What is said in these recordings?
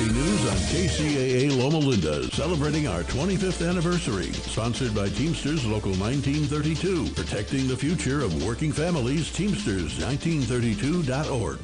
Property news on KCAA Loma Linda, celebrating our 25th anniversary. Sponsored by Teamsters Local 1932. Protecting the future of working families, Teamsters1932.org.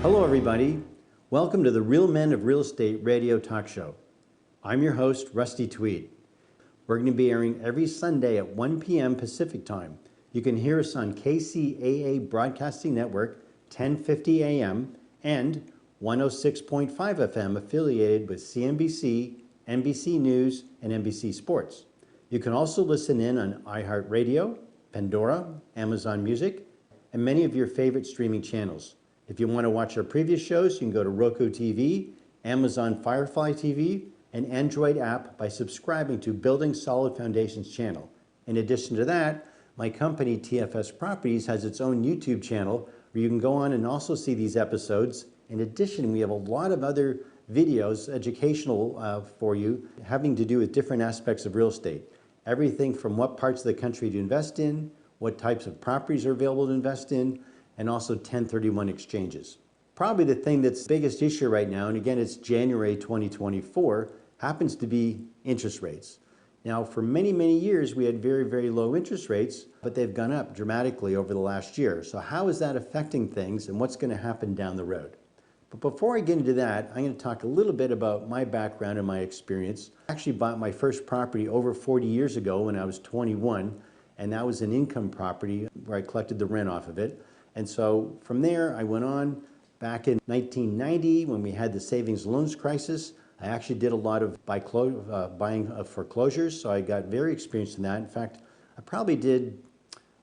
Hello everybody, welcome to the Real Men of Real Estate radio talk show. I'm your host, Rusty Tweed. We're going to be airing every Sunday at 1 p.m. Pacific Time. You can hear us on KCAA Broadcasting Network, 1050 AM and 106.5 FM affiliated with CNBC, NBC News, and NBC Sports. You can also listen in on iHeartRadio, Pandora, Amazon Music, and many of your favorite streaming channels. If you want to watch our previous shows, you can go to Roku TV, Amazon Firefly TV, and Android app by subscribing to Building Solid Foundations channel. In addition to that, my company, TFS Properties, has its own YouTube channel where you can go on and also see these episodes. In addition, we have a lot of other videos, educational for you, having to do with different aspects of real estate. Everything from what parts of the country to invest in, what types of properties are available to invest in, and also 1031 exchanges. Probably the thing that's the biggest issue right now, and again, it's January 2024, happens to be interest rates. Now, for many, many years, we had very, very low interest rates, but they've gone up dramatically over the last year. So how is that affecting things and what's going to happen down the road? But before I get into that, I'm going to talk a little bit about my background and my experience. I actually bought my first property over 40 years ago when I was 21, and that was an income property where I collected the rent off of it. And so from there, I went on back in 1990 when we had the savings loans crisis. I actually did a lot of buying of foreclosures, so I got very experienced in that. In fact, I probably did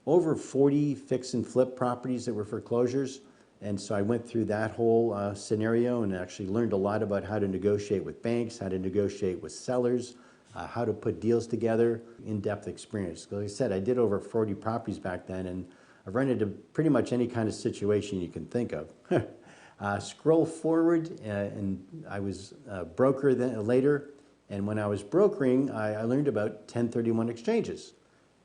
over 40 fix and flip properties that were foreclosures. And so I went through that whole scenario and actually learned a lot about how to negotiate with banks, how to negotiate with sellers, how to put deals together, in-depth experience. Like I said, I did over 40 properties back then, and I've run into pretty much any kind of situation you can think of. Scroll forward, and I was a broker later, and when I was brokering, I learned about 1031 exchanges.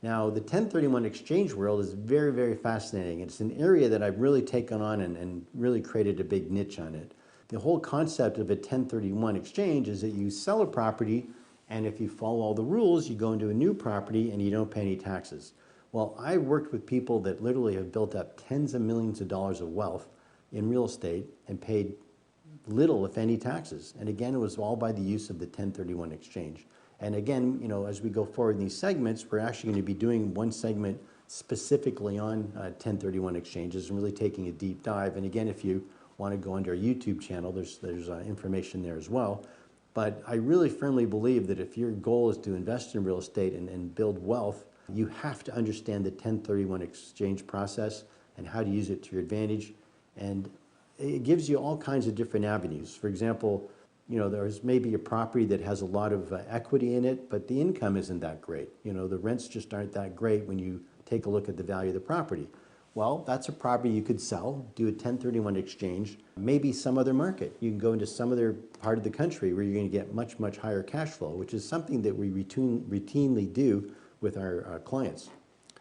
Now, the 1031 exchange world is very, very fascinating. It's an area that I've really taken on and really created a big niche on it. The whole concept of a 1031 exchange is that you sell a property, and if you follow all the rules, you go into a new property and you don't pay any taxes. Well, I worked with people that literally have built up tens of millions of dollars of wealth in real estate and paid little, if any, taxes. And again, it was all by the use of the 1031 exchange. And again, you know, as we go forward in these segments, we're actually going to be doing one segment specifically on 1031 exchanges and really taking a deep dive. And again, if you want to go onto our YouTube channel, there's information there as well. But I really firmly believe that if your goal is to invest in real estate and build wealth, you have to understand the 1031 exchange process and how to use it to your advantage. And it gives you all kinds of different avenues. For example, you know, there's maybe a property that has a lot of equity in it, but the income isn't that great. You know, the rents just aren't that great when you take a look at the value of the property. Well, that's a property you could sell, do a 1031 exchange, maybe some other market. You can go into some other part of the country where you're going to get much, much higher cash flow, which is something that we routinely do with our clients.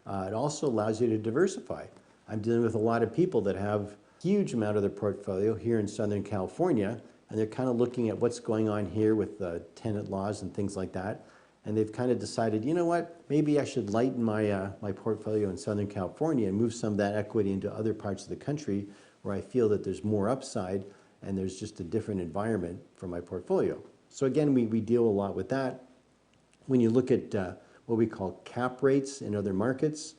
It also allows you to diversify. I'm dealing with a lot of people that have a huge amount of their portfolio here in Southern California, and they're kind of looking at what's going on here with tenant laws and things like that. And they've kind of decided, you know what, maybe I should lighten my portfolio in Southern California and move some of that equity into other parts of the country where I feel that there's more upside and there's just a different environment for my portfolio. So again, we deal a lot with that. When you look at what we call cap rates in other markets,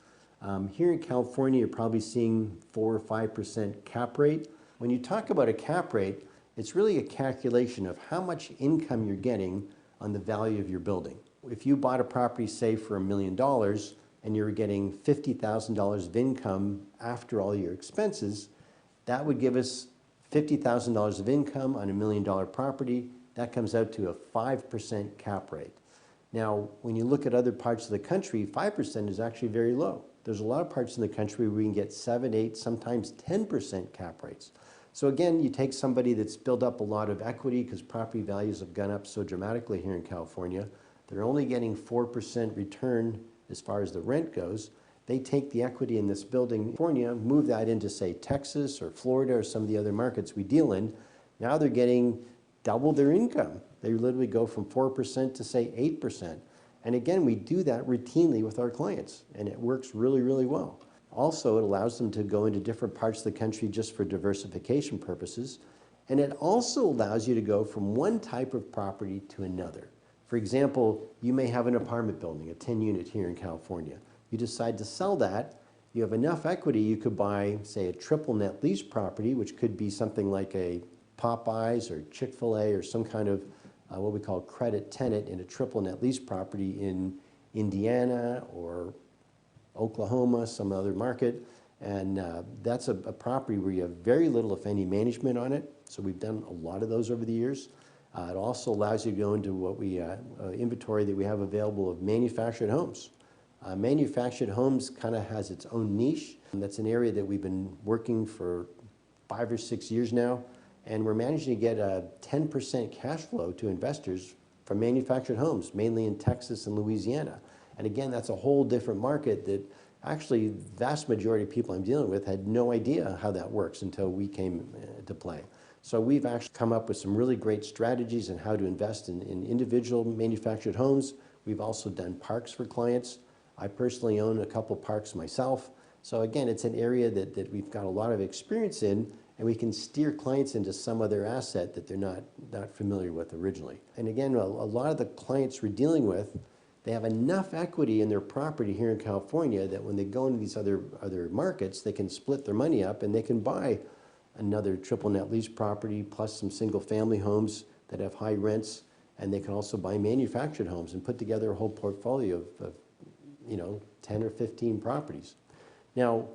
here in California, you're probably seeing 4 or 5% cap rate. When you talk about a cap rate, it's really a calculation of how much income you're getting on the value of your building. If you bought a property, say, for $1 million and you're getting $50,000 of income after all your expenses, that would give us $50,000 of income on $1 million property, that comes out to a 5% cap rate. Now, when you look at other parts of the country, 5% is actually very low. There's a lot of parts in the country where we can get 7, 8, sometimes 10% cap rates. So again, you take somebody that's built up a lot of equity because property values have gone up so dramatically here in California. They're only getting 4% return as far as the rent goes. They take the equity in this building in California, move that into, say, Texas or Florida or some of the other markets we deal in. Now they're getting double their income. They literally go from 4% to, say, 8%. And again, we do that routinely with our clients, and it works really, really well. Also, it allows them to go into different parts of the country just for diversification purposes. And it also allows you to go from one type of property to another. For example, you may have an apartment building, a 10-unit here in California. You decide to sell that. You have enough equity, you could buy, say, a triple net lease property, which could be something like a Popeyes or Chick-fil-A or some kind of what we call credit tenant in a triple net lease property in Indiana or Oklahoma, some other market. And that's a property where you have very little, if any, management on it. So we've done a lot of those over the years. It also allows you to go into what we inventory that we have available of manufactured homes. Manufactured homes kind of has its own niche, and that's an area that we've been working for 5 or 6 years now, and we're managing to get a 10% cash flow to investors from manufactured homes, mainly in Texas and Louisiana. And again, that's a whole different market that actually the vast majority of people I'm dealing with had no idea how that works until we came to play. So we've actually come up with some really great strategies on how to invest in individual manufactured homes. We've also done parks for clients. I personally own a couple parks myself. So again, it's an area that we've got a lot of experience in, and we can steer clients into some other asset that they're not familiar with originally. And again, a lot of the clients we're dealing with, they have enough equity in their property here in California that when they go into these other markets, they can split their money up and they can buy another triple net lease property plus some single family homes that have high rents, and they can also buy manufactured homes and put together a whole portfolio of 10 or 15 properties. Now,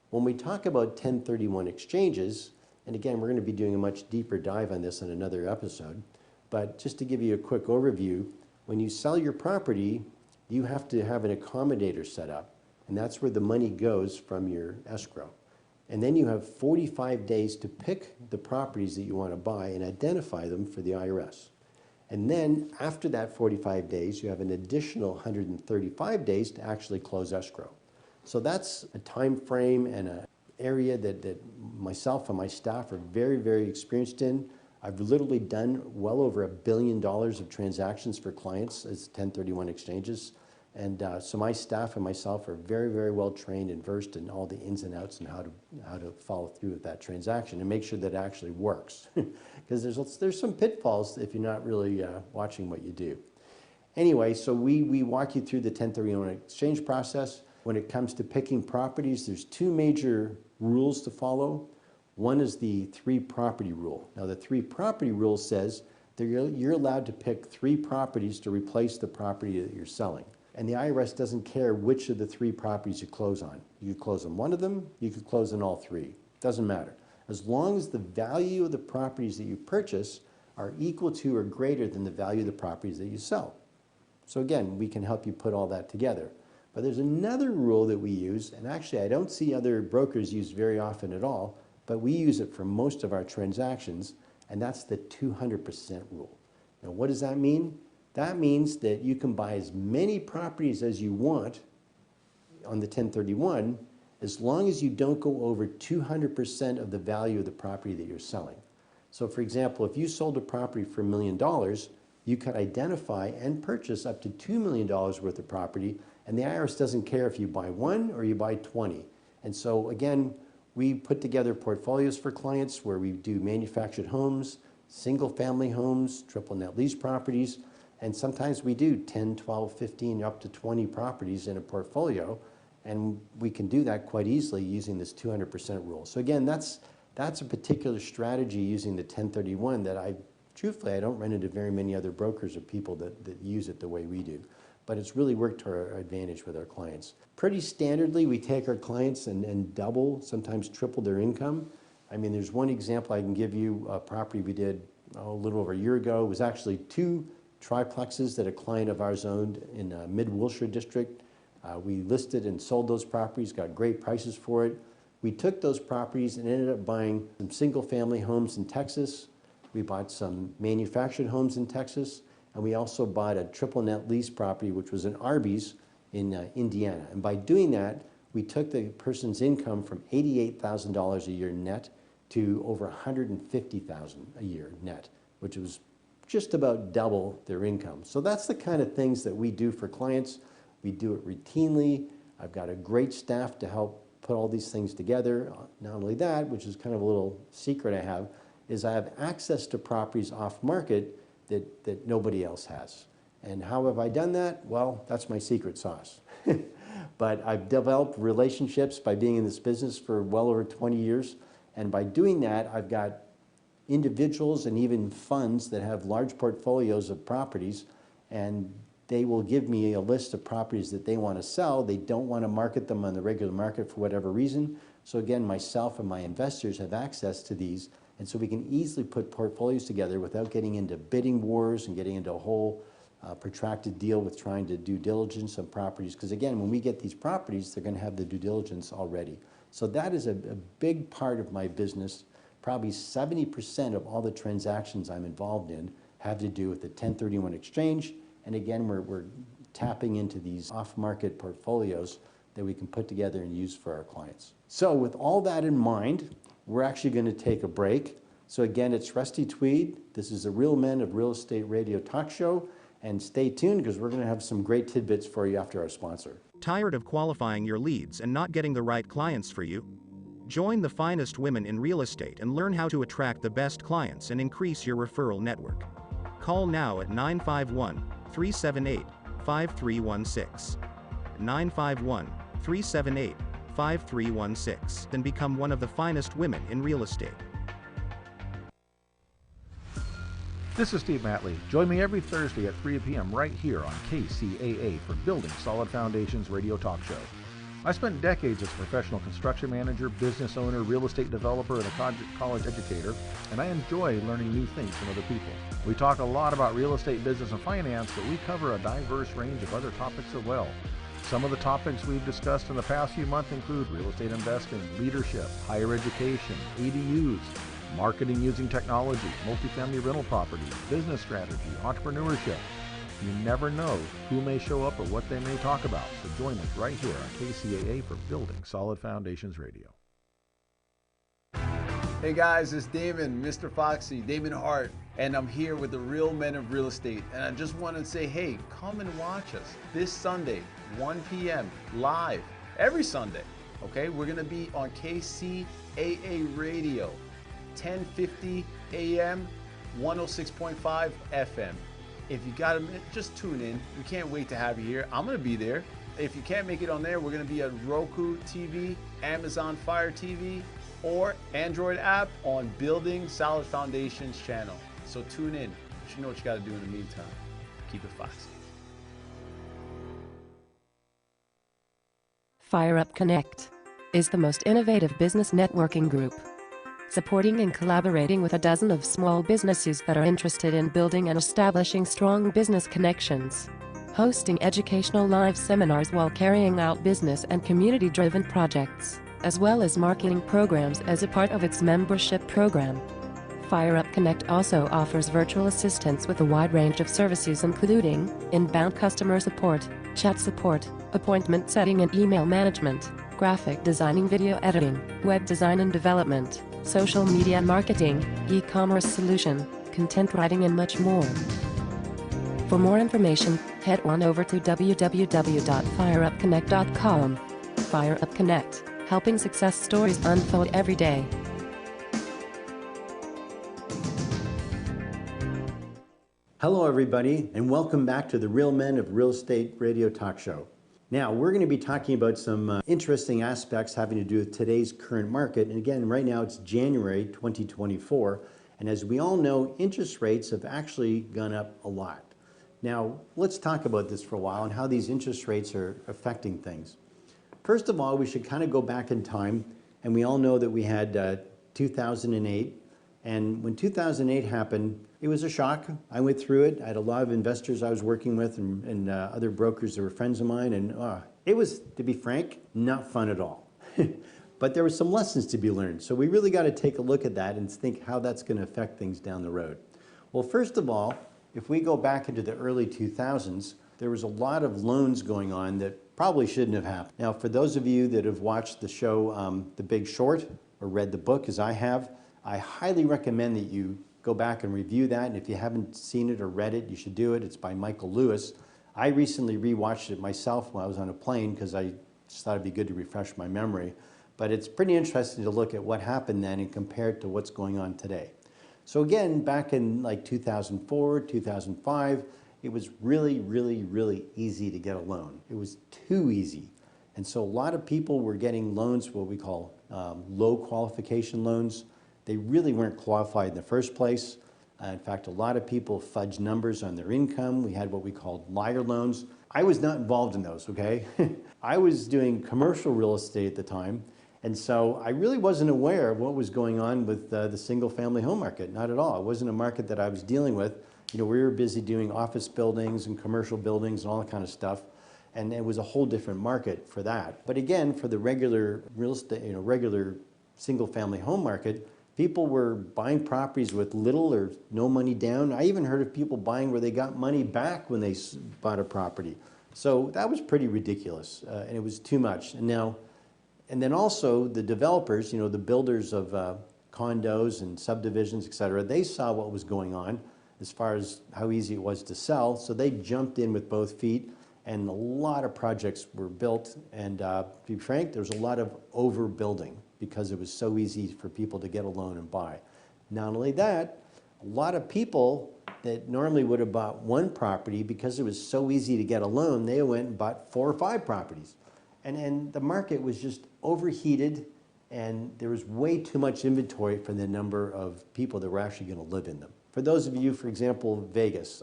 when we talk about 1031 exchanges, and again, we're going to be doing a much deeper dive on this in another episode, but just to give you a quick overview, when you sell your property, you have to have an accommodator set up, and that's where the money goes from your escrow. And then you have 45 days to pick the properties that you want to buy and identify them for the IRS. And then after that 45 days, you have an additional 135 days to actually close escrow. So that's a time frame and an area that myself and my staff are very, very experienced in. I've literally done well over $1 billion of transactions for clients as 1031 exchanges. And so my staff and myself are very, very well trained and versed in all the ins and outs and how to follow through with that transaction and make sure that it actually works. Because there's some pitfalls if you're not really watching what you do. Anyway, so we walk you through the 1031 exchange process. When it comes to picking properties, there's 2 major rules to follow. One is the 3 property rule. Now the 3 property rule says that you're allowed to pick 3 properties to replace the property that you're selling. And the IRS doesn't care which of the 3 properties you close on. You could close on one of them, you could close on all 3. Doesn't matter. As long as the value of the properties that you purchase are equal to or greater than the value of the properties that you sell. So again, we can help you put all that together. But there's another rule that we use, and actually I don't see other brokers use very often at all, but we use it for most of our transactions, and that's the 200% rule. Now what does that mean? That means that you can buy as many properties as you want on the 1031 as long as you don't go over 200% of the value of the property that you're selling. So for example, if you sold a property for $1 million, you could identify and purchase up to $2 million worth of property, and the IRS doesn't care if you buy 1 or you buy 20. And so again, we put together portfolios for clients where we do manufactured homes, single family homes, triple net lease properties, and sometimes we do 10, 12, 15, up to 20 properties in a portfolio, and we can do that quite easily using this 200% rule. So again, that's a particular strategy using the 1031 that truthfully, I don't run into very many other brokers or people that use it the way we do. But it's really worked to our advantage with our clients. Pretty standardly, we take our clients and double, sometimes triple their income. I mean, there's one example I can give you, a property we did a little over a year ago. It was actually 2 triplexes that a client of ours owned in Mid-Wilshire district. We listed and sold those properties, got great prices for it. We took those properties and ended up buying some single-family homes in Texas. We bought some manufactured homes in Texas, and we also bought a triple net lease property, which was an Arby's in Indiana. And by doing that, we took the person's income from $88,000 a year net to over $150,000 a year net, which was just about double their income. So that's the kind of things that we do for clients. We do it routinely. I've got a great staff to help put all these things together. Not only that, which is kind of a little secret I have, is I have access to properties off market that nobody else has. And how have I done that? Well, that's my secret sauce. But I've developed relationships by being in this business for well over 20 years. And by doing that, I've got individuals and even funds that have large portfolios of properties, and they will give me a list of properties that they want to sell. They don't want to market them on the regular market for whatever reason. So again, myself and my investors have access to these, and so we can easily put portfolios together without getting into bidding wars and getting into a whole protracted deal with trying to do diligence on properties. Because again, when we get these properties, they're going to have the due diligence already. So that is a big part of my business. Probably 70% of all the transactions I'm involved in have to do with the 1031 exchange. And again, we're tapping into these off-market portfolios that we can put together and use for our clients. So with all that in mind, we're actually going to take a break. So again, it's Rusty Tweed. This is the Real Men of Real Estate Radio Talk Show. And stay tuned because we're going to have some great tidbits for you after our sponsor. Tired of qualifying your leads and not getting the right clients for you? Join the finest women in real estate and learn how to attract the best clients and increase your referral network. Call now at 951-378-5316. 951-378-5316 and become one of the finest women in real estate. This is Steve Matley. Join me every Thursday at 3 p.m. right here on KCAA for Building Solid Foundations Radio Talk Show. I spent decades as a professional construction manager, business owner, real estate developer, and a college educator, and I enjoy learning new things from other people. We talk a lot about real estate, business, and finance, but we cover a diverse range of other topics as well. Some of the topics we've discussed in the past few months include real estate investing, leadership, higher education, ADUs, marketing using technology, multifamily rental properties, business strategy, entrepreneurship. You never know who may show up or what they may talk about, so join us right here on KCAA for Building Solid Foundations Radio. Hey guys, it's Damon, Mr. Foxy, Damon Hart, and I'm here with the Real Men of Real Estate. And I just want to say, hey, come and watch us this Sunday, 1 p.m. live, every Sunday, okay? We're going to be on KCAA Radio, 1050 AM, 106.5 FM. If you got a minute, just tune in. We can't wait to have you here. I'm going to be there. If you can't make it on there, we're going to be at Roku TV, Amazon Fire TV, or Android app on Building Solid Foundations channel. So tune in. You know what you got to do in the meantime. Keep it foxy. Fire Up Connect is the most innovative business networking group, supporting and collaborating with a dozen of small businesses that are interested in building and establishing strong business connections, hosting educational live seminars while carrying out business and community-driven projects, as well as marketing programs as a part of its membership program. Fire Up Connect also offers virtual assistance with a wide range of services including inbound customer support, chat support, appointment setting and email management, graphic designing, video editing, web design and development, social media marketing, e-commerce solution, content writing and much more. For more information, head on over to www.fireupconnect.com. Fire Up Connect, helping success stories unfold every day. Hello everybody, and welcome back to the Real Men of Real Estate Radio Talk Show. Now, we're going to be talking about some interesting aspects having to do with today's current market. And again, right now it's January 2024. And as we all know, interest rates have actually gone up a lot. Now, let's talk about this for a while and how these interest rates are affecting things. First of all, we should kind of go back in time. And we all know that we had 2008. And when 2008 happened, it was a shock. I went through it. I had a lot of investors I was working with and other brokers that were friends of mine. And it was, to be frank, not fun at all. But there were some lessons to be learned. So we really got to take a look at that and think how that's going to affect things down the road. Well, first of all, if we go back into the early 2000s, there was a lot of loans going on that probably shouldn't have happened. Now, for those of you that have watched the show The Big Short or read the book, as I have, I highly recommend that you go back and review that. And if you haven't seen it or read it, you should do it. It's by Michael Lewis. I recently rewatched it myself when I was on a plane because I just thought it'd be good to refresh my memory. But it's pretty interesting to look at what happened then and compare it to what's going on today. So again, back in like 2004, 2005, it was really, really, really easy to get a loan. It was too easy. And so a lot of people were getting loans, what we call low qualification loans. They really weren't qualified in the first place. In fact, a lot of people fudged numbers on their income. We had what we called liar loans. I was not involved in those, okay? I was doing commercial real estate at the time. And so I really wasn't aware of what was going on with the single family home market, not at all. It wasn't a market that I was dealing with. You know, we were busy doing office buildings and commercial buildings and all that kind of stuff. And it was a whole different market for that. But again, for the regular real estate, regular single family home market, people were buying properties with little or no money down. I even heard of people buying where they got money back when they bought a property. So that was pretty ridiculous, and it was too much. And then also the developers, the builders of condos and subdivisions, et cetera, they saw what was going on as far as how easy it was to sell. So they jumped in with both feet, and a lot of projects were built. And to be frank, there was a lot of overbuilding because it was so easy for people to get a loan and buy. Not only that, a lot of people that normally would have bought one property, because it was so easy to get a loan, they went and bought 4 or 5 properties. And the market was just overheated, and there was way too much inventory for the number of people that were actually going to live in them. For those of you, for example, Vegas,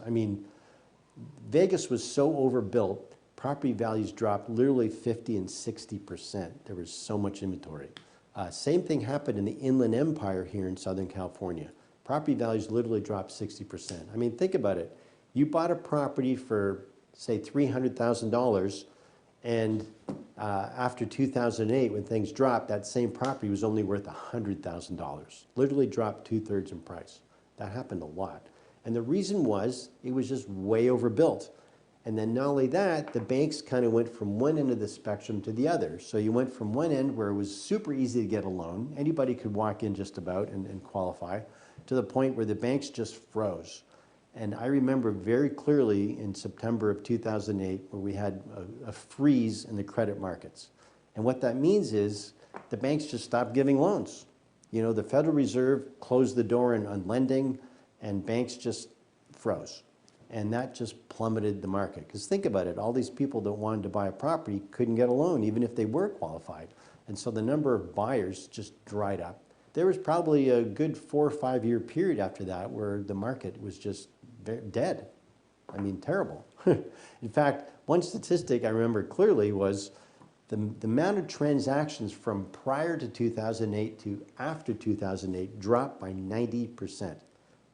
Vegas was so overbuilt, property values dropped literally 50 and 60%. There was so much inventory. Same thing happened in the Inland Empire here in Southern California. Property values literally dropped 60%. Think about it. You bought a property for, say, $300,000, and after 2008, when things dropped, that same property was only worth $100,000. Literally dropped 2/3 in price. That happened a lot. And the reason was, it was just way overbuilt. And then not only that, the banks kind of went from one end of the spectrum to the other. So you went from one end where it was super easy to get a loan, anybody could walk in just about and qualify, to the point where the banks just froze. And I remember very clearly in September of 2008 where we had a freeze in the credit markets. And what that means is the banks just stopped giving loans. The Federal Reserve closed the door on lending, and banks just froze. And that just plummeted the market. Because think about it, all these people that wanted to buy a property couldn't get a loan, even if they were qualified. And so the number of buyers just dried up. There was probably a good 4 or 5 year period after that where the market was just dead. Terrible. In fact, one statistic I remember clearly was the amount of transactions from prior to 2008 to after 2008 dropped by 90%.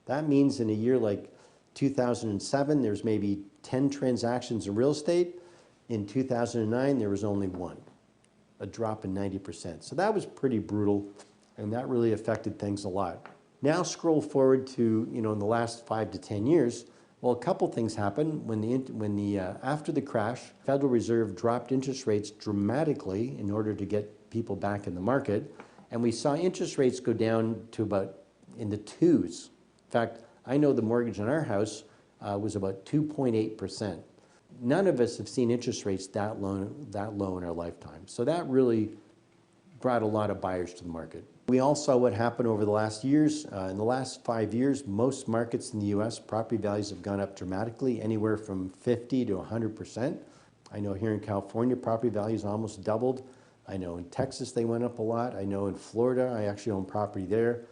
That means in a year like 2007, there's maybe 10 transactions in real estate. In 2009, there was only 1, a drop in 90%. So that was pretty brutal, and that really affected things a lot. Now scroll forward to, in the last 5 to 10 years, well, a couple things happened. After the crash, Federal Reserve dropped interest rates dramatically in order to get people back in the market. And we saw interest rates go down to about in the 2s. In fact, I know the mortgage on our house was about 2.8%. None of us have seen interest rates that low in our lifetime. So that really brought a lot of buyers to the market. We all saw what happened over the last years. In the last 5 years, most markets in the U.S., property values have gone up dramatically, anywhere from 50 to 100%. I know here in California, property values almost doubled. I know in Texas, they went up a lot. I know in Florida, I actually own property there.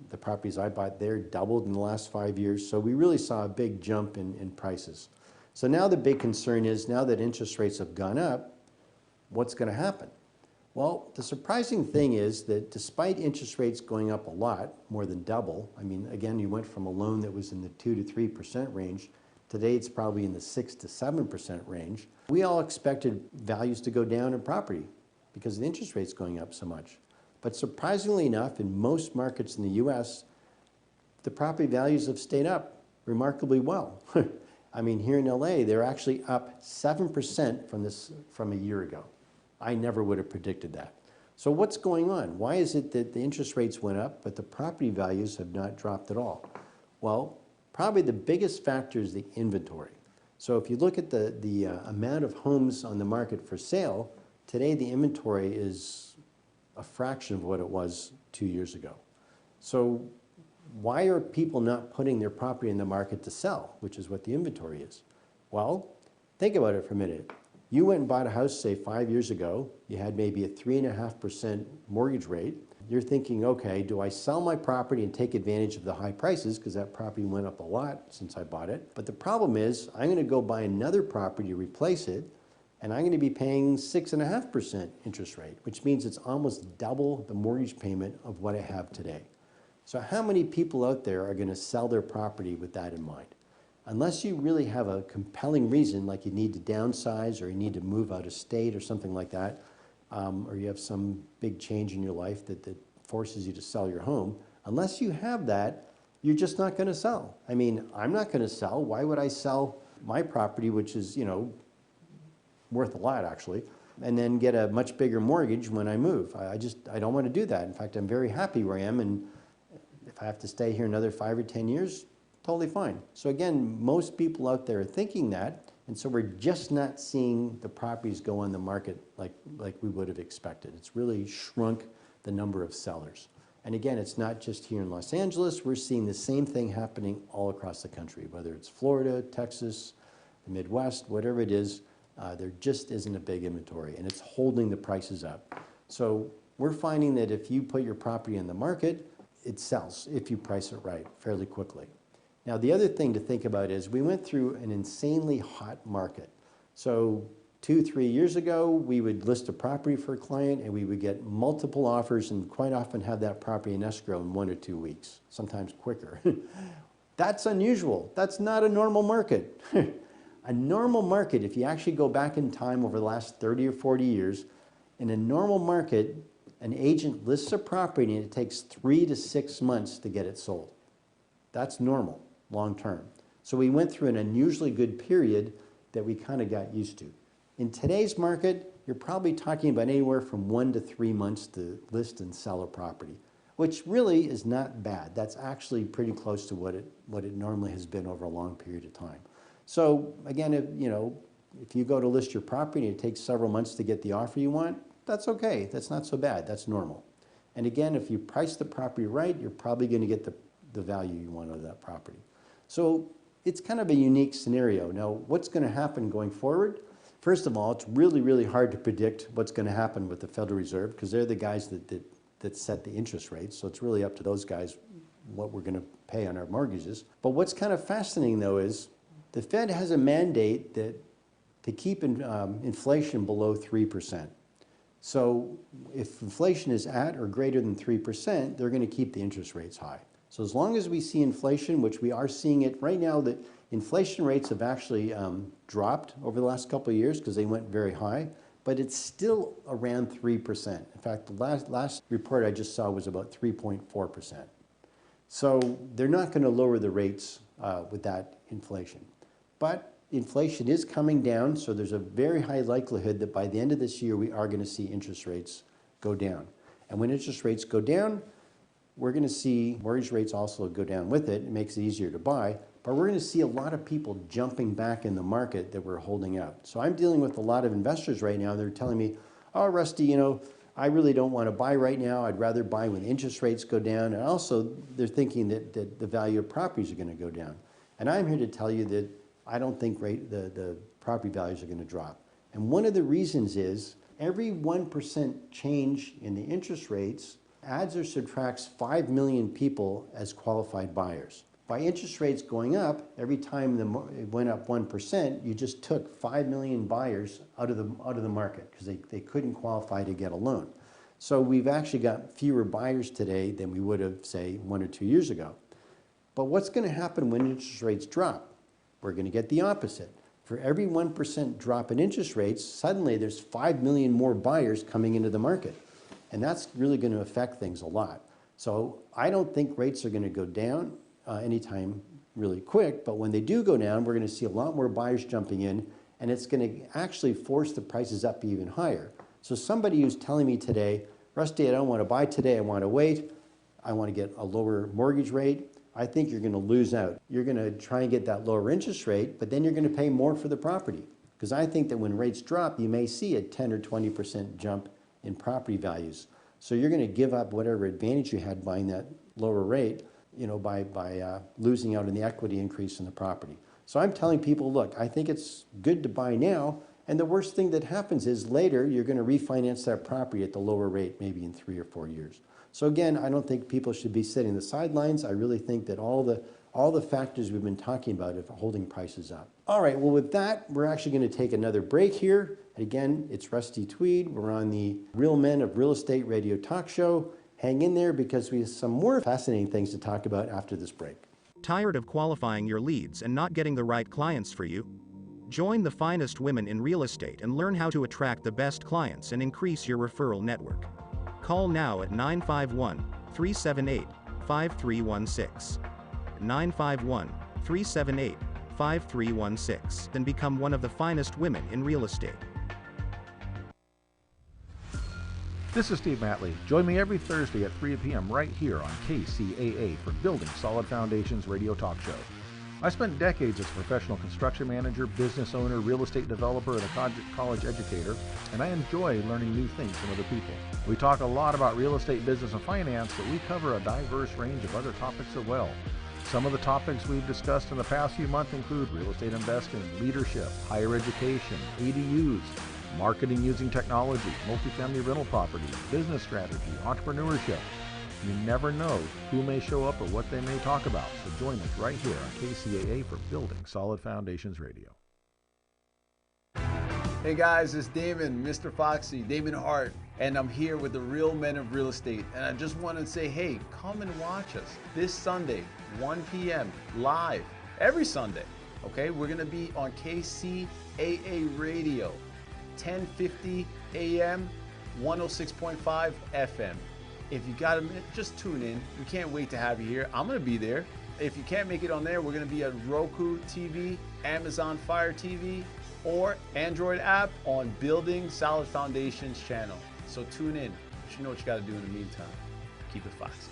The properties I bought there doubled in the last 5 years. So we really saw a big jump in prices. So now the big concern is, now that interest rates have gone up, what's going to happen? Well, the surprising thing is that despite interest rates going up a lot, more than double, I mean, again, you went from a loan that was in the 2 to 3% range. Today, it's probably in the 6 to 7% range. We all expected values to go down in property because the interest rates going up so much. But surprisingly enough, in most markets in the US, the property values have stayed up remarkably well. I mean, here in LA, they're actually up 7% from a year ago. I never would have predicted that. So what's going on? Why is it that the interest rates went up, but the property values have not dropped at all? Well, probably the biggest factor is the inventory. So if you look at the amount of homes on the market for sale, today the inventory is a fraction of what it was 2 years ago. So why are people not putting their property in the market to sell, which is what the inventory is? Well, think about it for a minute. You went and bought a house, say 5 years ago, you had maybe a 3.5% mortgage rate. You're thinking, okay, do I sell my property and take advantage of the high prices because that property went up a lot since I bought it? But the problem is I'm going to go buy another property to replace it, and I'm going to be paying 6.5% interest rate, which means it's almost double the mortgage payment of what I have today. So how many people out there are going to sell their property with that in mind? Unless you really have a compelling reason, like you need to downsize or you need to move out of state or something like that, or you have some big change in your life that forces you to sell your home, unless you have that, you're just not going to sell. I mean, I'm not going to sell. Why would I sell my property, which is, you know, worth a lot actually, and then get a much bigger mortgage when I move? I don't want to do that. In fact, I'm very happy where I am, and if I have to stay here another 5 or 10 years, totally fine. So again, most people out there are thinking that, and so we're just not seeing the properties go on the market like we would have expected. It's really shrunk the number of sellers. And again, it's not just here in Los Angeles. We're seeing the same thing happening all across the country, whether it's Florida, Texas, the Midwest, whatever it is, there just isn't a big inventory, and it's holding the prices up. So we're finding that if you put your property in the market, it sells if you price it right fairly quickly. Now, the other thing to think about is we went through an insanely hot market. So 2-3 years ago, we would list a property for a client and we would get multiple offers and quite often have that property in escrow in 1 or 2 weeks, sometimes quicker. That's unusual. That's not a normal market. A normal market, if you actually go back in time over the last 30 or 40 years, in a normal market, an agent lists a property and it takes 3 to 6 months to get it sold. That's normal, long term. So we went through an unusually good period that we kind of got used to. In today's market, you're probably talking about anywhere from 1 to 3 months to list and sell a property, which really is not bad. That's actually pretty close to what it normally has been over a long period of time. So again, if you go to list your property and it takes several months to get the offer you want, that's okay. That's not so bad. That's normal. And again, if you price the property right, you're probably going to get the value you want out of that property. So it's kind of a unique scenario. Now, what's going to happen going forward? First of all, it's really, really hard to predict what's going to happen with the Federal Reserve because they're the guys that set the interest rates. So it's really up to those guys what we're going to pay on our mortgages. But what's kind of fascinating, though, is the Fed has a mandate to keep inflation below 3%. So if inflation is at or greater than 3%, they're going to keep the interest rates high. So as long as we see inflation, which we are seeing it right now, that inflation rates have actually dropped over the last couple of years because they went very high, but it's still around 3%. In fact, the last report I just saw was about 3.4%. So they're not going to lower the rates with that inflation. But inflation is coming down, so there's a very high likelihood that by the end of this year, we are going to see interest rates go down. And when interest rates go down, we're going to see mortgage rates also go down with it. It makes it easier to buy, but we're going to see a lot of people jumping back in the market that we're holding out. So I'm dealing with a lot of investors right now. They're telling me, oh, Rusty, I really don't want to buy right now. I'd rather buy when interest rates go down. And also, they're thinking that the value of properties are going to go down. And I'm here to tell you that I don't think the property values are going to drop. And one of the reasons is every 1% change in the interest rates adds or subtracts 5 million people as qualified buyers. By interest rates going up, every time it went up 1%, you just took 5 million buyers out of the market because they couldn't qualify to get a loan. So we've actually got fewer buyers today than we would have, say, 1 or 2 years ago. But what's going to happen when interest rates drop? We're going to get the opposite. For every 1% drop in interest rates, suddenly there's 5 million more buyers coming into the market. And that's really going to affect things a lot. So I don't think rates are going to go down anytime really quick, but when they do go down, we're going to see a lot more buyers jumping in, and it's going to actually force the prices up even higher. So somebody who's telling me today, Rusty, I don't want to buy today, I want to wait, I want to get a lower mortgage rate, I think you're going to lose out. You're going to try and get that lower interest rate, but then you're going to pay more for the property. Because I think that when rates drop, you may see a 10 or 20% jump in property values. So you're going to give up whatever advantage you had buying that lower rate, by losing out on the equity increase in the property. So I'm telling people, look, I think it's good to buy now, and the worst thing that happens is later you're going to refinance that property at the lower rate, maybe in 3 or 4 years. So again, I don't think people should be sitting on the sidelines. I really think that all the factors we've been talking about are holding prices up. All right, well with that, we're actually going to take another break here. And again, it's Rusty Tweed. We're on the Real Men of Real Estate radio talk show. Hang in there because we have some more fascinating things to talk about after this break. Tired of qualifying your leads and not getting the right clients for you? Join the finest women in real estate and learn how to attract the best clients and increase your referral network. Call now at 951-378-5316. 951-378-5316 and become one of the finest women in real estate. This is Steve Matley. Join me every Thursday at 3 p.m. right here on KCAA for Building Solid Foundations radio talk show. I spent decades as a professional construction manager, business owner, real estate developer, and a college educator, and I enjoy learning new things from other people. We talk a lot about real estate, business, and finance, but we cover a diverse range of other topics as well. Some of the topics we've discussed in the past few months include real estate investing, leadership, higher education, ADUs, marketing using technology, multifamily rental properties, business strategy, entrepreneurship. You never know who may show up or what they may talk about, so join us right here on KCAA for Building Solid Foundations Radio. Hey guys, it's Damon, Mr. Foxy, Damon Hart, and I'm here with the Real Men of Real Estate. And I just want to say, hey, come and watch us this Sunday, 1 p.m. live, every Sunday. Okay, we're going to be on KCAA Radio, 1050 AM, 106.5 FM. If you got a minute, just tune in. We can't wait to have you here. I'm going to be there. If you can't make it on there, we're going to be at Roku TV, Amazon Fire TV, or Android app on Building Solid Foundations channel. So tune in. You know what you got to do in the meantime. Keep it foxy.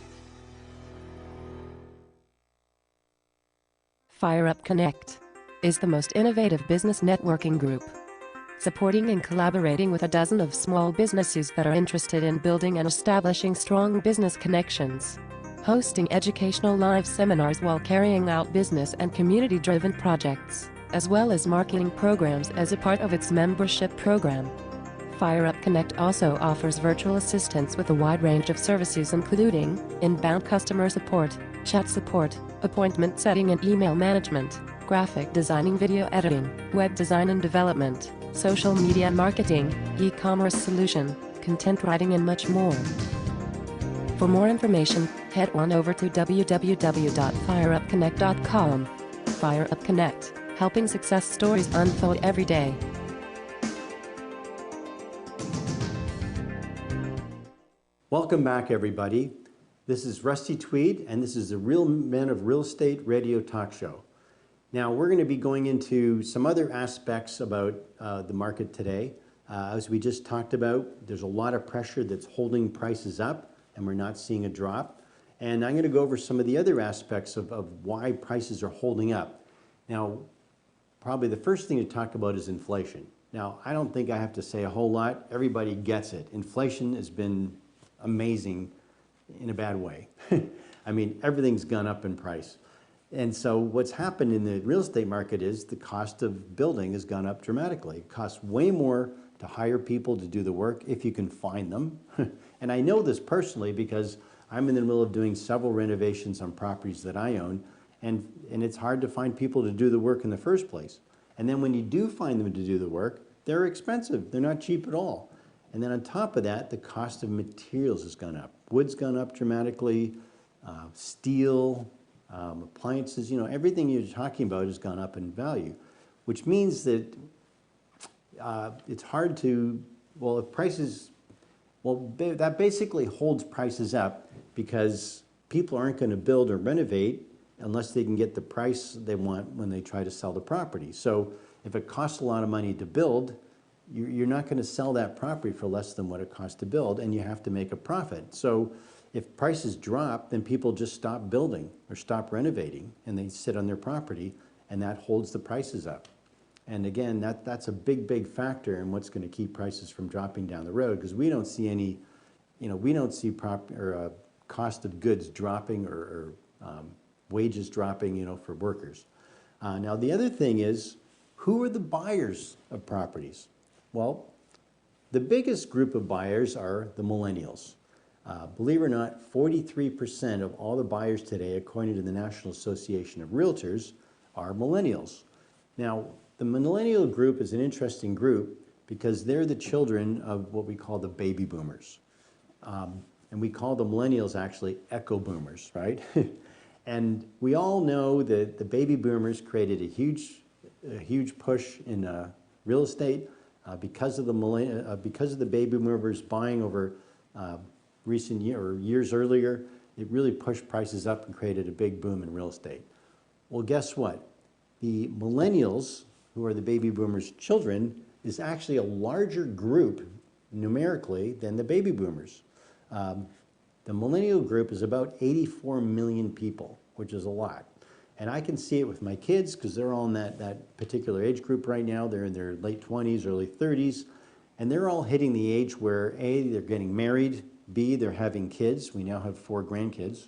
Fire Up Connect is the most innovative business networking group, supporting and collaborating with a dozen of small businesses that are interested in building and establishing strong business connections, hosting educational live seminars while carrying out business and community-driven projects, as well as marketing programs as a part of its membership program. Fire Up Connect also offers virtual assistance with a wide range of services including inbound customer support, chat support, appointment setting and email management, graphic designing, video editing, web design and development, social media marketing, e-commerce solution, content writing and much more. For more information, head on over to www.fireupconnect.com. Fire Up Connect, helping success stories unfold every day. Welcome back, everybody. This is Rusty Tweed, and this is the Real Men of Real Estate radio talk show. Now, we're going to be going into some other aspects about the market today. As we just talked about, there's a lot of pressure that's holding prices up, and we're not seeing a drop. And I'm going to go over some of the other aspects of why prices are holding up. Now, probably the first thing to talk about is inflation. Now, I don't think I have to say a whole lot. Everybody gets it. Inflation has been amazing in a bad way. I mean, everything's gone up in price. And so what's happened in the real estate market is the cost of building has gone up dramatically. It costs way more to hire people to do the work if you can find them. And I know this personally because I'm in the middle of doing several renovations on properties that I own. and it's hard to find people to do the work in the first place. And then when you do find them to do the work, they're expensive. They're not cheap at all. And then on top of that, the cost of materials has gone up. Wood's gone up dramatically, steel, appliances, everything you're talking about has gone up in value, which means that it's hard to, if prices, that basically holds prices up because people aren't going to build or renovate unless they can get the price they want when they try to sell the property. So if it costs a lot of money to build, you're not going to sell that property for less than what it costs to build, and you have to make a profit. So if prices drop, then people just stop building or stop renovating, and they sit on their property, and that holds the prices up. And again, that's a big, big factor in what's going to keep prices from dropping down the road, because we don't see any, we don't see cost of goods dropping or wages dropping, for workers. Now, the other thing is, who are the buyers of properties? Well, the biggest group of buyers are the millennials. Believe it or not, 43% of all the buyers today, according to the National Association of Realtors, are millennials. Now, the millennial group is an interesting group because they're the children of what we call the baby boomers. And we call the millennials actually echo boomers, right? And we all know that the baby boomers created a huge push in real estate because of the baby boomers buying over recent years earlier. It really pushed prices up and created a big boom in real estate. Well, guess what? The millennials, who are the baby boomers' children, is actually a larger group numerically than the baby boomers. The millennial group is about 84 million people, which is a lot. And I can see it with my kids because they're all in that particular age group right now. They're in their late 20s, early 30s, and they're all hitting the age where A, they're getting married, B, they're having kids. We now have 4 grandkids,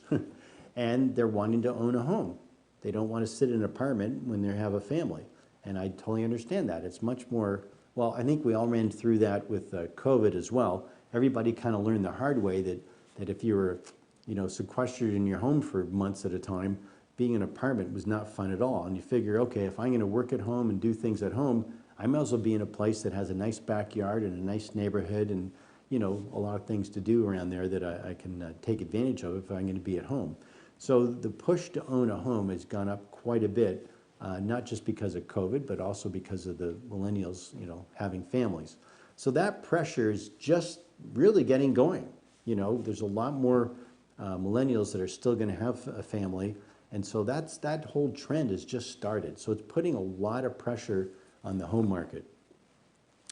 and they're wanting to own a home. They don't want to sit in an apartment when they have a family. And I totally understand that. It's much more, well, I think we all ran through that with COVID as well. Everybody kind of learned the hard way that if you were, sequestered in your home for months at a time, being in an apartment was not fun at all. And you figure, okay, if I'm going to work at home and do things at home, I might as well be in a place that has a nice backyard and a nice neighborhood and, a lot of things to do around there that I can take advantage of if I'm going to be at home. So the push to own a home has gone up quite a bit, not just because of COVID, but also because of the millennials, having families. So that pressure is just really getting going. There's a lot more millennials that are still going to have a family. And so that whole trend has just started. So it's putting a lot of pressure on the home market.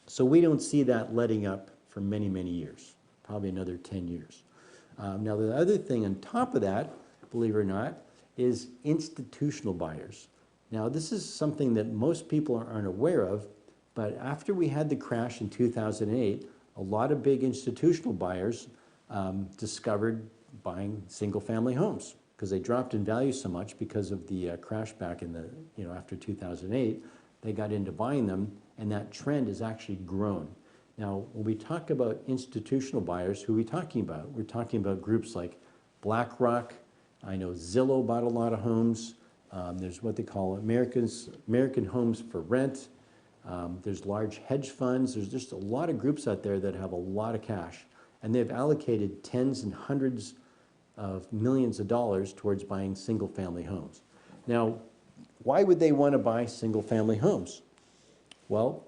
So we don't see that letting up for many, many years, probably another 10 years. Now, the other thing on top of that, believe it or not, is institutional buyers. Now, this is something that most people aren't aware of, but after we had the crash in 2008, a lot of big institutional buyers discovered buying single-family homes because they dropped in value so much because of the crash back in the, after 2008. They got into buying them, and that trend has actually grown. Now, when we talk about institutional buyers, who are we talking about? We're talking about groups like BlackRock. I know Zillow bought a lot of homes. There's what they call American Homes for Rent. There's large hedge funds. There's just a lot of groups out there that have a lot of cash, and they've allocated tens and hundreds of millions of dollars towards buying single-family homes. Now, why would they want to buy single-family homes? Well,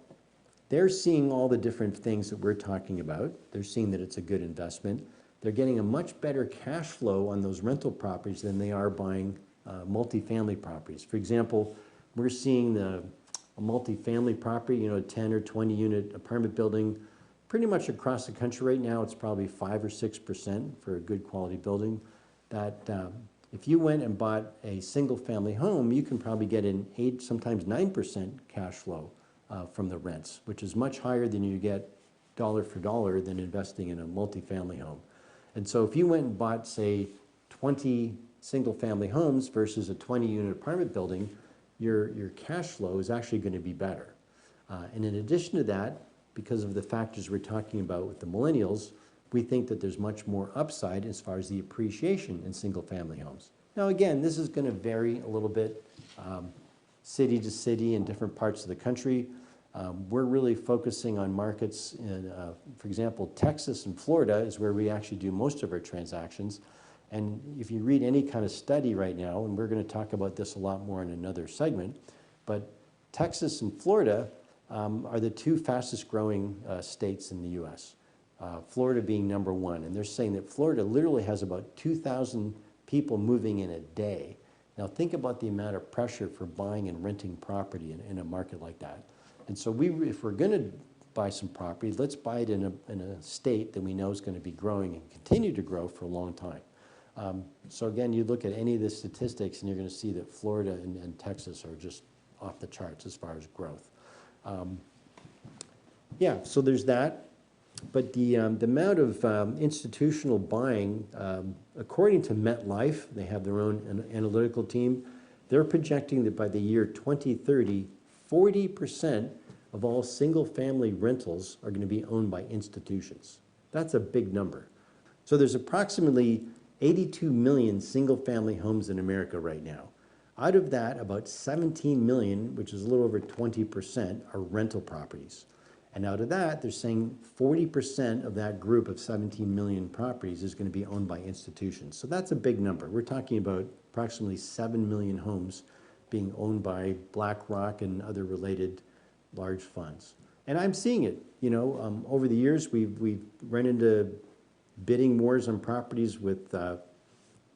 they're seeing all the different things that we're talking about. They're seeing that it's a good investment. They're getting a much better cash flow on those rental properties than they are buying multifamily properties. For example, we're seeing a multifamily property, a 10 or 20 unit apartment building, pretty much across the country right now, it's probably 5 or 6% for a good quality building. That if you went and bought a single family home, you can probably get an 8, sometimes 9% cash flow from the rents, which is much higher than you get dollar for dollar than investing in a multifamily home. And so if you went and bought, say, 20 single family homes versus a 20 unit apartment building, your cash flow is actually going to be better. And in addition to that, because of the factors we're talking about with the millennials, we think that there's much more upside as far as the appreciation in single family homes. Now again, this is going to vary a little bit city to city in different parts of the country. We're really focusing on markets in, for example, Texas and Florida is where we actually do most of our transactions. And if you read any kind of study right now, and we're going to talk about this a lot more in another segment, but Texas and Florida are the two fastest growing states in the U.S. Florida being number one. And they're saying that Florida literally has about 2,000 people moving in a day. Now think about the amount of pressure for buying and renting property in a market like that. And so if we're going to buy some property, let's buy it in a state that we know is going to be growing and continue to grow for a long time. So again, you look at any of the statistics and you're going to see that Florida and Texas are just off the charts as far as growth. Yeah, so there's that. But the amount of institutional buying, according to MetLife, they have their own analytical team, they're projecting that by the year 2030, 40% of all single-family rentals are going to be owned by institutions. That's a big number. So there's approximately 82 million single-family homes in America right now. Out of that, about 17 million, which is a little over 20%, are rental properties. And out of that, they're saying 40% of that group of 17 million properties is going to be owned by institutions. So that's a big number. We're talking about approximately 7 million homes being owned by BlackRock and other related large funds. And I'm seeing it, you know, over the years, we've run into bidding wars on properties with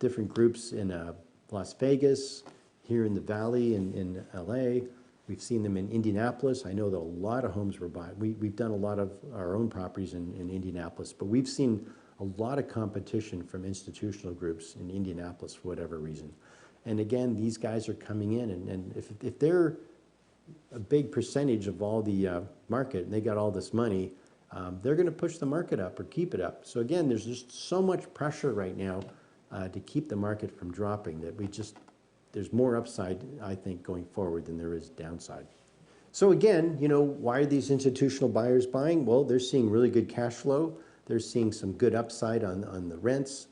different groups in Las Vegas, here in the Valley in LA. We've seen them in Indianapolis. I know that a lot of homes were bought. We've done a lot of our own properties in Indianapolis, but we've seen a lot of competition from institutional groups in Indianapolis for whatever reason. And again, these guys are coming in, and if they're a big percentage of all the market and they got all this money, they're going to push the market up or keep it up. So again, there's just so much pressure right now to keep the market from dropping that there's more upside, I think, going forward than there is downside. So again, you know, why are these institutional buyers buying? Well, they're seeing really good cash flow. They're seeing some good upside on the rents,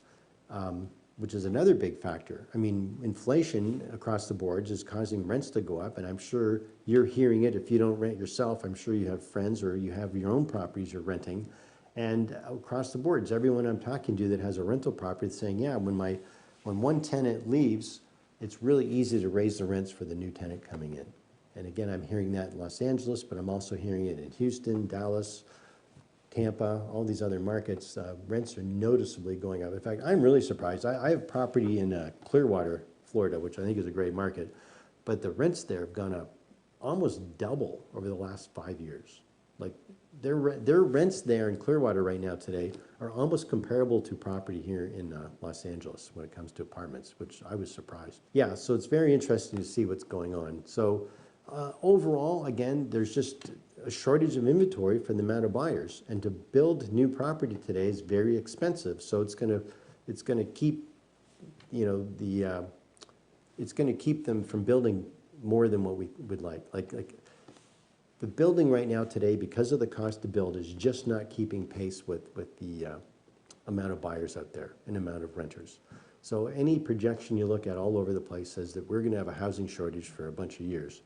which is another big factor. I mean, inflation across the boards is causing rents to go up, and I'm sure you're hearing it. If you don't rent yourself, I'm sure you have friends or you have your own properties you're renting. And across the boards, everyone I'm talking to that has a rental property is saying, yeah, when one tenant leaves, it's really easy to raise the rents for the new tenant coming in. And again, I'm hearing that in Los Angeles, but I'm also hearing it in Houston, Dallas, Tampa, all these other markets. Rents are noticeably going up. In fact, I'm really surprised. I have property in Clearwater, Florida, which I think is a great market, but the rents there have gone up almost double over the last 5 years. Like their rents there in Clearwater right now today are almost comparable to property here in Los Angeles when it comes to apartments, which I was surprised. Yeah, so it's very interesting to see what's going on. So overall, again, there's just a shortage of inventory for the amount of buyers, and to build new property today is very expensive. So it's going to keep, you know, it's going to keep them from building more than what we would like. Like the building right now today, because of the cost to build, is just not keeping pace with the amount of buyers out there and amount of renters. So any projection you look at all over the place says that we're going to have a housing shortage for a bunch of years.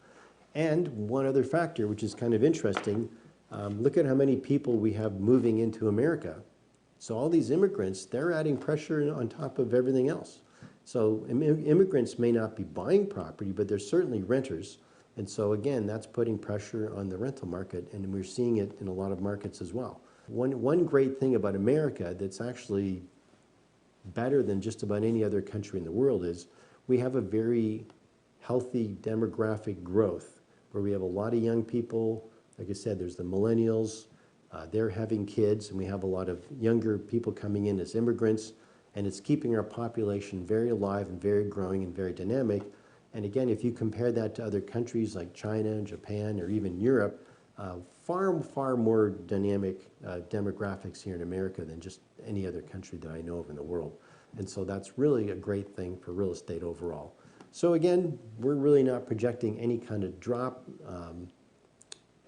And one other factor, which is kind of interesting, look at how many people we have moving into America. So all these immigrants, they're adding pressure on top of everything else. So immigrants may not be buying property, but they're certainly renters. And so again, that's putting pressure on the rental market, and we're seeing it in a lot of markets as well. One great thing about America that's actually better than just about any other country in the world is we have a very healthy demographic growth where we have a lot of young people. Like I said, there's the millennials, they're having kids, and we have a lot of younger people coming in as immigrants, and it's keeping our population very alive and very growing and very dynamic. And again, if you compare that to other countries like China, Japan, or even Europe, far more dynamic demographics here in America than just any other country that I know of in the world. And so that's really a great thing for real estate overall. So again, we're really not projecting any kind of drop.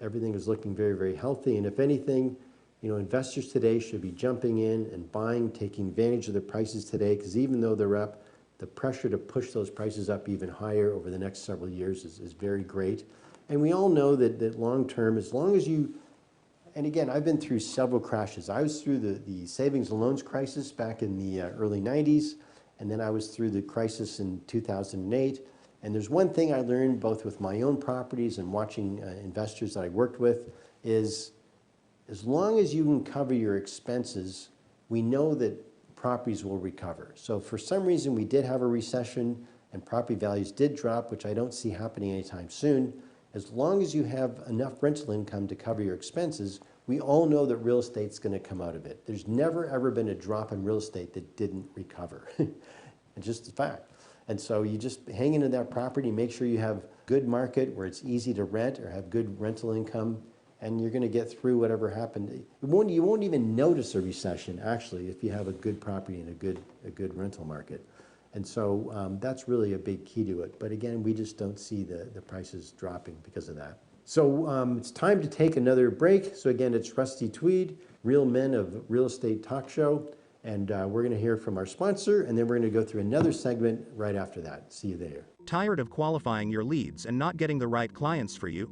Everything is looking very, very healthy. And if anything, you know, investors today should be jumping in and buying, taking advantage of the prices today, because even though they're up, the pressure to push those prices up even higher over the next several years is very great. And we all know that long term, as long as you, and again, I've been through several crashes. I was through the savings and loans crisis back in the early 90s, and then I was through the crisis in 2008. And there's one thing I learned both with my own properties and watching investors that I worked with is as long as you can cover your expenses, we know that properties will recover. So for some reason we did have a recession and property values did drop, which I don't see happening anytime soon. As long as you have enough rental income to cover your expenses, we all know that real estate's going to come out of it. There's never ever been a drop in real estate that didn't recover. It's just a fact. And so you just hang into that property, make sure you have good market where it's easy to rent or have good rental income, and you're going to get through whatever happened. You won't even notice a recession, actually, if you have a good property and a good rental market. And so that's really a big key to it. But again, we just don't see the prices dropping because of that. So it's time to take another break. So again, it's Rusty Tweed, Real Men of Real Estate Talk Show. And we're going to hear from our sponsor, and then we're going to go through another segment right after that. See you there. Tired of qualifying your leads and not getting the right clients for you?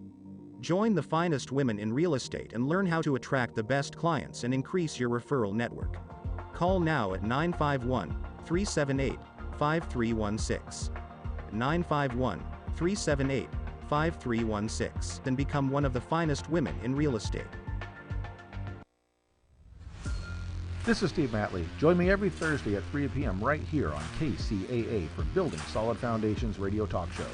Join the finest women in real estate and learn how to attract the best clients and increase your referral network. Call now at 951-378-5316. 951-378-5316 and become one of the finest women in real estate. This is Steve Matley. Join me every Thursday at 3 p.m. right here on KCAA for Building Solid Foundations Radio Talk Show.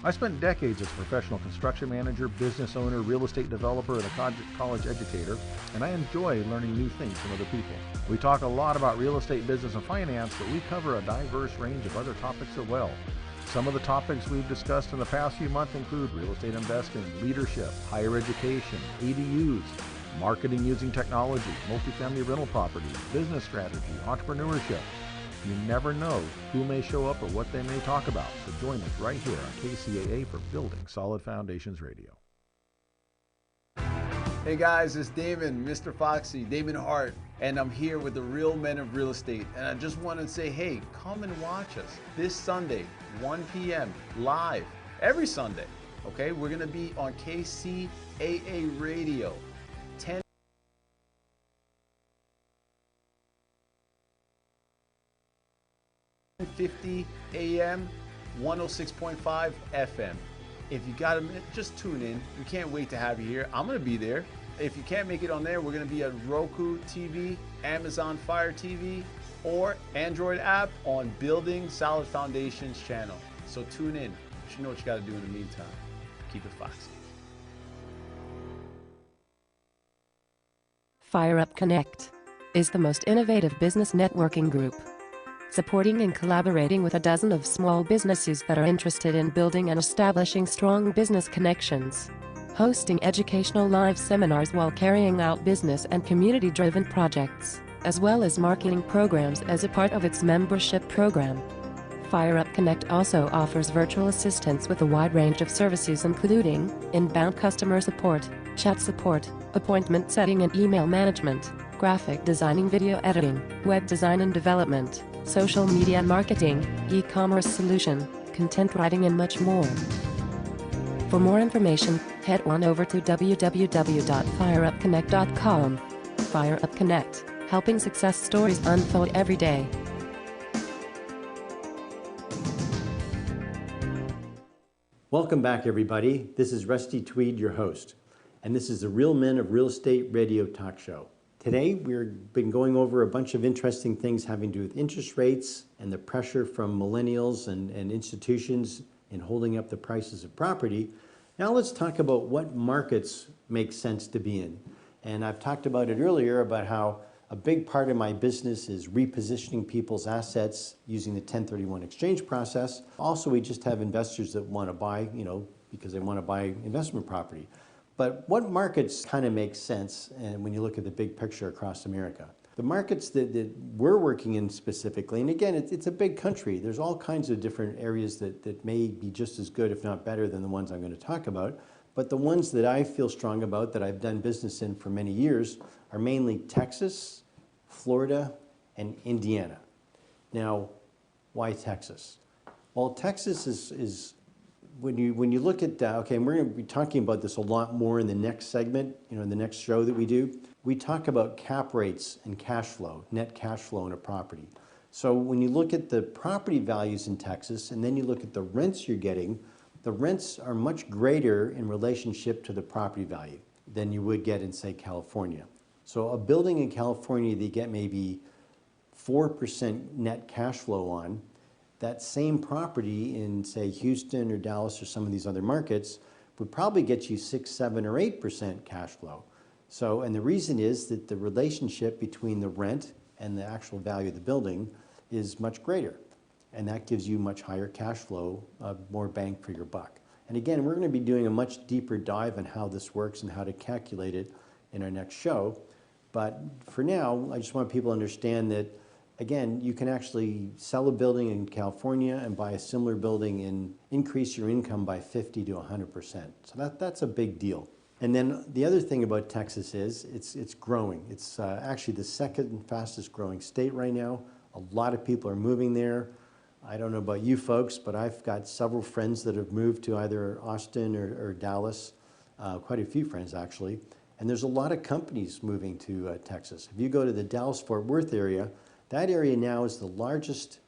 I spent decades as a professional construction manager, business owner, real estate developer, and a college educator, and I enjoy learning new things from other people. We talk a lot about real estate, business, and finance, but we cover a diverse range of other topics as well. Some of the topics we've discussed in the past few months include real estate investing, leadership, higher education, ADUs, marketing using technology, multifamily rental properties, business strategy, entrepreneurship. You never know who may show up or what they may talk about. So join us right here on KCAA for Building Solid Foundations Radio. Hey guys, it's Damon, Mr. Foxy, Damon Hart, and I'm here with the Real Men of Real Estate. And I just want to say, hey, come and watch us this Sunday, 1 p.m. live, every Sunday. Okay, we're going to be on KCAA Radio. 10:50 a.m., 106.5 FM. If you got a minute, just tune in. We can't wait to have you here. I'm going to be there. If you can't make it on there, we're going to be at Roku TV, Amazon Fire TV, or Android app on Building Solid Foundations channel. So tune in. You know what you got to do in the meantime. Keep it foxy. Fire Up Connect is the most innovative business networking group, supporting and collaborating with a dozen of small businesses that are interested in building and establishing strong business connections, hosting educational live seminars while carrying out business and community-driven projects, as well as marketing programs as a part of its membership program. Fire Up Connect also offers virtual assistance with a wide range of services including inbound customer support, chat support, appointment setting and email management, graphic designing, video editing, web design and development, social media marketing, e-commerce solution, content writing and much more. For more information, head on over to www.fireupconnect.com. Fire Up Connect, helping success stories unfold every day. Welcome back, everybody. This is Rusty Tweed, your host, and this is the Real Men of Real Estate Radio Talk Show. Today, we've been going over a bunch of interesting things having to do with interest rates and the pressure from millennials and institutions in holding up the prices of property. Now let's talk about what markets make sense to be in. And I've talked about it earlier about how a big part of my business is repositioning people's assets using the 1031 exchange process. Also, we just have investors that want to buy, because they want to buy investment property. But what markets kind of make sense and when you look at the big picture across America? The markets that we're working in specifically, and again, it's a big country. There's all kinds of different areas that may be just as good, if not better, than the ones I'm going to talk about. But the ones that I feel strong about, that I've done business in for many years, are mainly Texas, Florida, and Indiana. Now, Why Texas? Well, Texas is when you look at, okay, and we're going to be talking about this a lot more in the next segment, in the next show that we do. We talk about cap rates and cash flow, net cash flow in a property. So when you look at the property values in Texas and then you look at the rents you're getting, the rents are much greater in relationship to the property value than you would get in, say, California. So a building in California that you get maybe 4% net cash flow on, that same property in, say, Houston or Dallas or some of these other markets would probably get you 6, 7, or 8% cash flow. So, and the reason is that the relationship between the rent and the actual value of the building is much greater. And that gives you much higher cash flow, more bang for your buck. And again, we're going to be doing a much deeper dive on how this works and how to calculate it in our next show. But for now, I just want people to understand that, again, you can actually sell a building in California and buy a similar building and increase your income by 50 to 100%. So that's a big deal. And then the other thing about Texas is it's growing. It's actually the second fastest growing state right now. A lot of people are moving there. I don't know about you folks, but I've got several friends that have moved to either Austin or Dallas, quite a few friends actually. And there's a lot of companies moving to Texas. If you go to the Dallas-Fort Worth area, that area now is the largest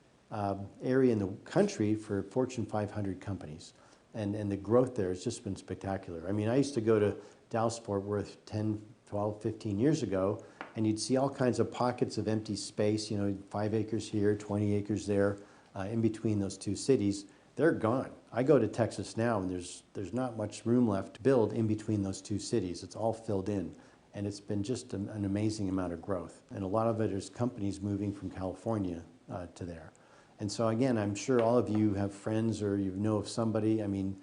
area in the country for Fortune 500 companies. And the growth there has just been spectacular. I mean, I used to go to Dallas-Fort Worth 10, 12, 15 years ago, and you'd see all kinds of pockets of empty space, 5 acres here, 20 acres there, in between those two cities. They're gone. I go to Texas now, and there's not much room left to build in between those two cities. It's all filled in. And it's been just an amazing amount of growth. And a lot of it is companies moving from California to there. And so again, I'm sure all of you have friends or you know of somebody. I mean,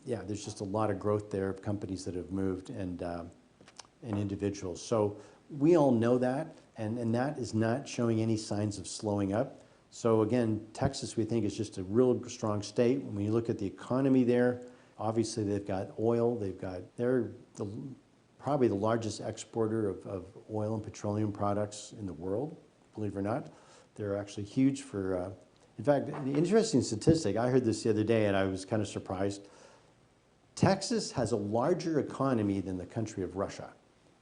yeah, there's just a lot of growth there of companies that have moved and individuals. So we all know that, and that is not showing any signs of slowing up. So again, Texas, we think, is just a real strong state. When you look at the economy there, obviously they've got oil, they're probably the largest exporter of oil and petroleum products in the world, believe it or not. They're actually huge for, in fact, the interesting statistic, I heard this the other day and I was kind of surprised. Texas has a larger economy than the country of Russia.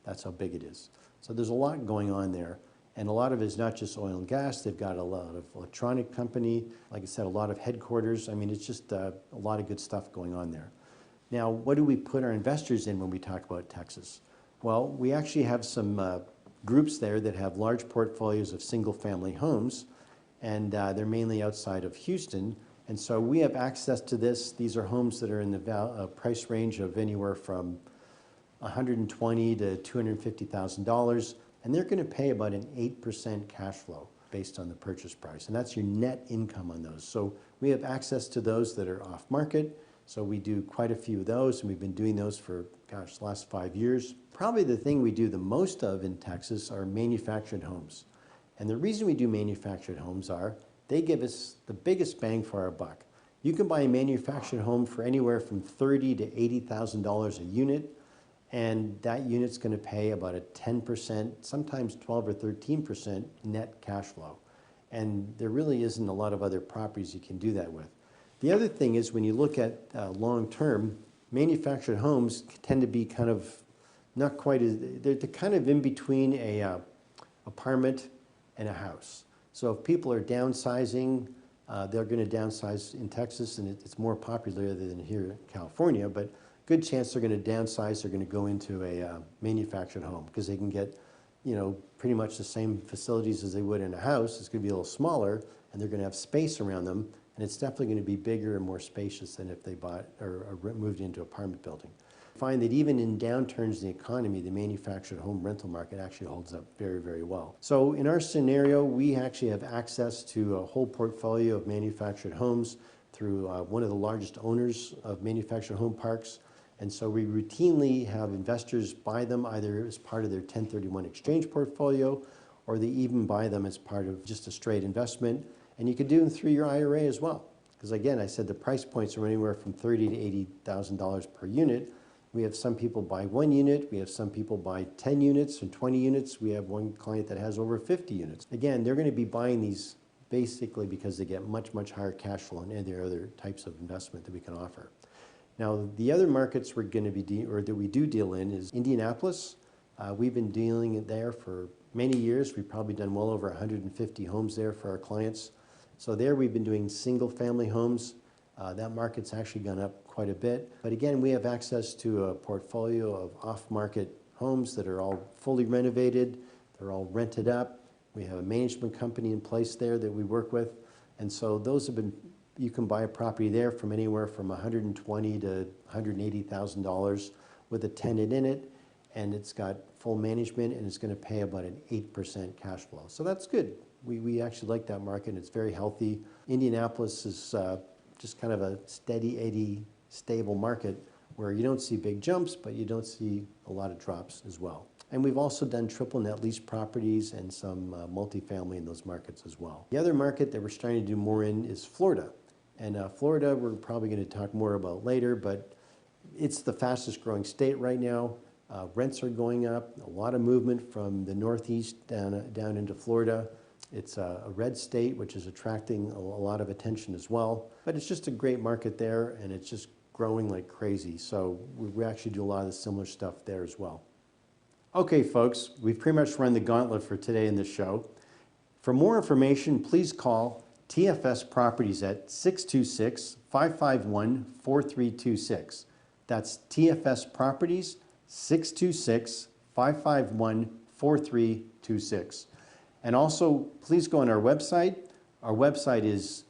That's how big it is. So there's a lot going on there. And a lot of it is not just oil and gas. They've got a lot of electronic company, like I said, a lot of headquarters. I mean, it's just a lot of good stuff going on there. Now, what do we put our investors in when we talk about Texas? Well, we actually have some groups there that have large portfolios of single-family homes, and they're mainly outside of Houston. And so we have access to this. These are homes that are in the price range of anywhere from $120,000 to $250,000, and they're going to pay about an 8% cash flow based on the purchase price, and that's your net income on those. So we have access to those that are off market. So we do quite a few of those, and we've been doing those for, gosh, the last 5 years. Probably the thing we do the most of in Texas are manufactured homes. And the reason we do manufactured homes are they give us the biggest bang for our buck. You can buy a manufactured home for anywhere from $30,000 to $80,000 a unit, and that unit's going to pay about a 10%, sometimes 12 or 13% net cash flow. And there really isn't a lot of other properties you can do that with. The other thing is when you look at long-term, manufactured homes tend to be kind of not quite as, they're kind of in between a apartment and a house. So if people are downsizing, they're going to downsize in Texas, and it's more popular than here in California, but good chance they're going to downsize, they're going to go into a manufactured home because they can get, pretty much the same facilities as they would in a house. It's going to be a little smaller, and they're going to have space around them. And it's definitely going to be bigger and more spacious than if they bought or moved into an apartment building. I find that even in downturns in the economy, the manufactured home rental market actually holds up very, very well. So in our scenario, we actually have access to a whole portfolio of manufactured homes through one of the largest owners of manufactured home parks. And so we routinely have investors buy them either as part of their 1031 exchange portfolio, or they even buy them as part of just a straight investment. And you could do them through your IRA as well. Because again, I said the price points are anywhere from $30,000 to $80,000 per unit. We have some people buy 1 unit. We have some people buy 10 units and 20 units. We have one client that has over 50 units. Again, they're going to be buying these basically because they get much, much higher cash flow than any other types of investment that we can offer. Now, the other markets we're going to be that we do deal in is Indianapolis. We've been dealing there for many years. We've probably done well over 150 homes there for our clients. So there we've been doing single family homes. That market's actually gone up quite a bit. But again, we have access to a portfolio of off-market homes that are all fully renovated. They're all rented up. We have a management company in place there that we work with. And so those have been, you can buy a property there from anywhere from $120,000 to $180,000 with a tenant in it. And it's got full management, and it's going to pay about an 8% cash flow. So that's good. We actually like that market. It's very healthy. Indianapolis is just kind of a steady, 80, stable market where you don't see big jumps, but you don't see a lot of drops as well. And we've also done triple net lease properties and some multifamily in those markets as well. The other market that we're starting to do more in is Florida. And Florida, we're probably going to talk more about later, but it's the fastest growing state right now. Rents are going up, a lot of movement from the Northeast down into Florida. It's a red state, which is attracting a lot of attention as well. But it's just a great market there, and it's just growing like crazy. So we actually do a lot of the similar stuff there as well. Okay, folks, we've pretty much run the gauntlet for today in this show. For more information, please call TFS Properties at 626-551-4326. That's TFS Properties, 626-551-4326. And also, please go on our website. Our website is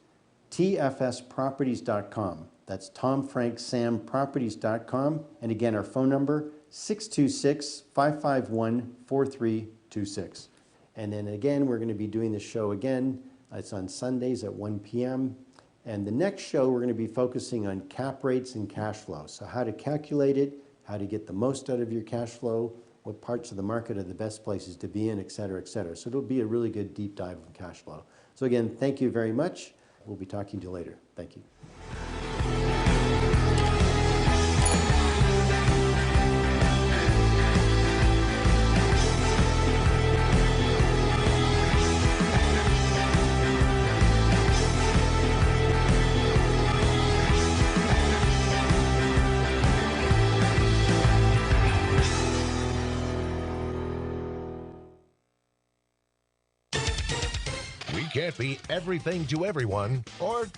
tfsproperties.com. That's TomFrankSamProperties.com. And again, our phone number, 626-551-4326. And then again, we're going to be doing this show again. It's on Sundays at 1 p.m. And the next show, we're going to be focusing on cap rates and cash flow. So how to calculate it, how to get the most out of your cash flow, what parts of the market are the best places to be in, et cetera, et cetera. So it'll be a really good deep dive on cash flow. So again, thank you very much. We'll be talking to you later. Thank you. Can't be everything to everyone or